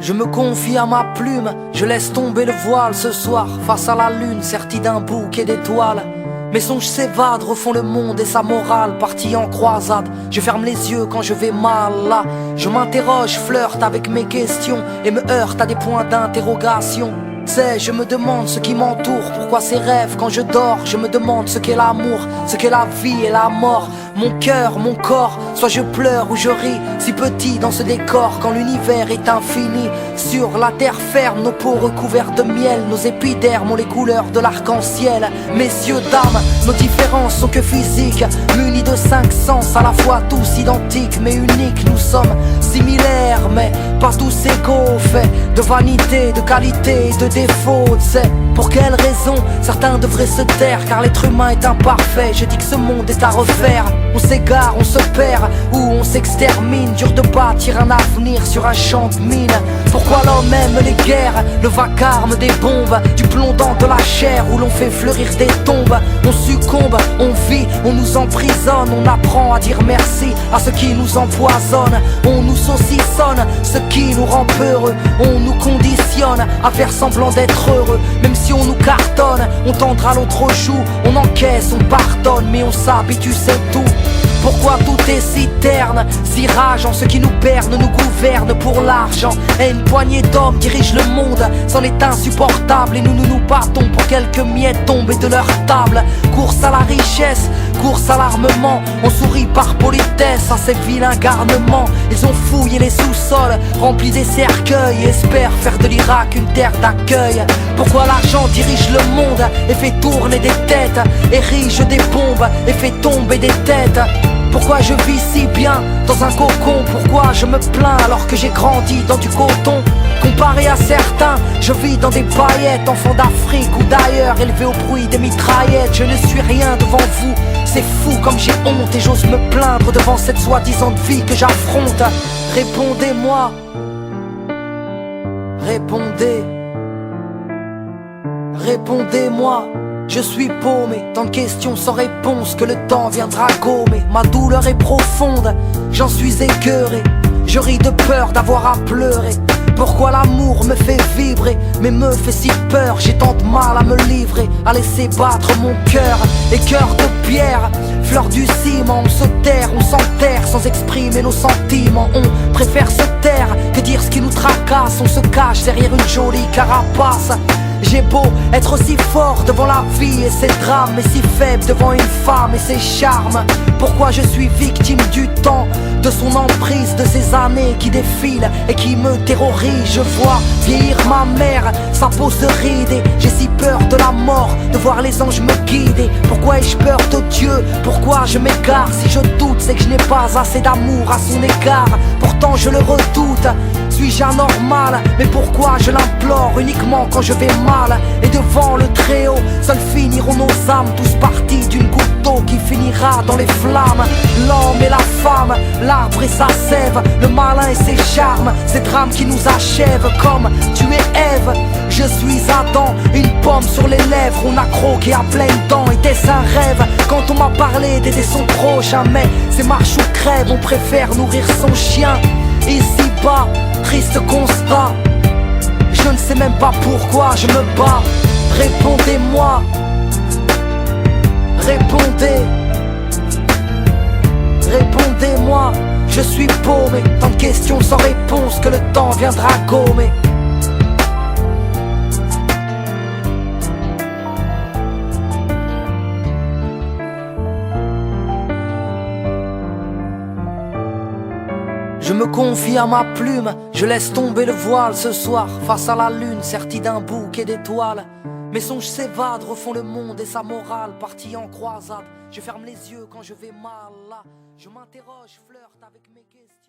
Je me confie à ma plume, je laisse tomber le voile ce soir, face à la lune, sertie d'un bouquet d'étoiles. Mes songes s'évadent, refont le monde et sa morale, partie en croisade. Je ferme les yeux quand je vais mal là. Je m'interroge, flirte avec mes questions et me heurte à des points d'interrogation. Je me demande ce qui m'entoure, pourquoi ces rêves quand je dors. Je me demande ce qu'est l'amour, ce qu'est la vie et la mort. Mon cœur, mon corps, soit je pleure ou je ris, si petit dans ce décor quand l'univers est infini. Sur la terre ferme, nos peaux recouvertes de miel, nos épidermes ont les couleurs de l'arc-en-ciel. Messieurs, dames, nos différences sont que physiques, munis de 5 sens, à la fois tous identiques mais uniques. Nous sommes similaires mais pas tous égaux, faits de vanité, de qualité et de défaut. C'est pour quelle raison certains devraient se taire, car l'être humain est imparfait. Je dis que ce monde est à refaire. On s'égare, on se perd ou on s'extermine. Dur de bâtir un avenir sur un champ de mine. Pourquoi l'homme aime les guerres, le vacarme des bombes, du plomb dans de la chair où l'on fait fleurir des tombes. On succombe, on vit, on nous emprisonne. On apprend à dire merci à ce qui nous empoisonne. On nous saucissonne, ce qui nous rend peureux. On nous conditionne à faire semblant d'être heureux. Même si on nous cartonne, on tendra l'autre joue. On encaisse, on pardonne, mais on s'habitue, c'est tout. Pourquoi tout est si terne, si rageant? Ce qui nous berne nous gouverne pour l'argent. Et une poignée d'hommes dirige le monde, c'en est insupportable. Et nous nous battons pour quelques miettes tombées de leur table. Course à la richesse, course à l'armement. On sourit par politesse à ces vilains garnements. Ils ont fouillé les sous-sols, remplis des cercueils, et espèrent faire de l'Irak une terre d'accueil. Pourquoi l'argent dirige le monde et fait tourner des têtes, érige des bombes et fait tomber des têtes? Pourquoi je vis si bien dans un cocon? Pourquoi je me plains alors que j'ai grandi dans du coton? Comparé à certains, je vis dans des paillettes, enfant d'Afrique ou d'ailleurs, élevé au bruit des mitraillettes. Je ne suis rien devant vous, c'est fou comme j'ai honte, et j'ose me plaindre devant cette soi-disant vie que j'affronte. Répondez-moi, répondez, répondez-moi. Je suis paumé, tant de questions sans réponse que le temps viendra gommer. Ma douleur est profonde, j'en suis écœuré. Je ris de peur d'avoir à pleurer. Pourquoi l'amour me fait vibrer mais me fait si peur? J'ai tant de mal à me livrer, à laisser battre mon cœur. Et cœur de pierre, fleur du ciment. On se terre, on s'enterre sans exprimer nos sentiments. On préfère se taire que dire ce qui nous tracasse. On se cache derrière une jolie carapace. J'ai beau être aussi fort devant la vie et ses drames, mais si faible devant une femme et ses charmes. Pourquoi je suis victime du temps, de son emprise, de ces années qui défilent et qui me terrorisent? Je vois vieillir ma mère, sa peau se rider. J'ai si peur de la mort, de voir les anges me guider. Pourquoi ai-je peur de Dieu? Pourquoi je m'égare? Si je doute, c'est que je n'ai pas assez d'amour à son égard. Pourtant je le redoute. Suis-je anormal? Mais pourquoi je l'implore uniquement quand je vais mal? Et devant le Très-Haut, seuls finiront nos âmes, tous partis d'une goutte d'eau qui finira dans les flammes. L'homme et la femme, l'arbre et sa sève, le malin et ses charmes, ces drames qui nous achèvent. Comme tu es Ève, je suis Adam, une pomme sur les lèvres, on a croqué à pleines dents. Était-ce un rêve quand on m'a parlé d'aider son prochain? Mais c'est marche ou crève, on préfère nourrir son chien. Ici-bas, triste constat, je ne sais même pas pourquoi je me bats. Répondez-moi, répondez, répondez-moi. Je suis paumé, tant de questions sans réponse que le temps viendra gommer. Je me confie à ma plume, je laisse tomber le voile ce soir, face à la lune, sertie d'un bouquet d'étoiles. Mes songes s'évadent, refont le monde et sa morale, partie en croisade. Je ferme les yeux quand je vais mal là. Je m'interroge, flirte avec mes questions.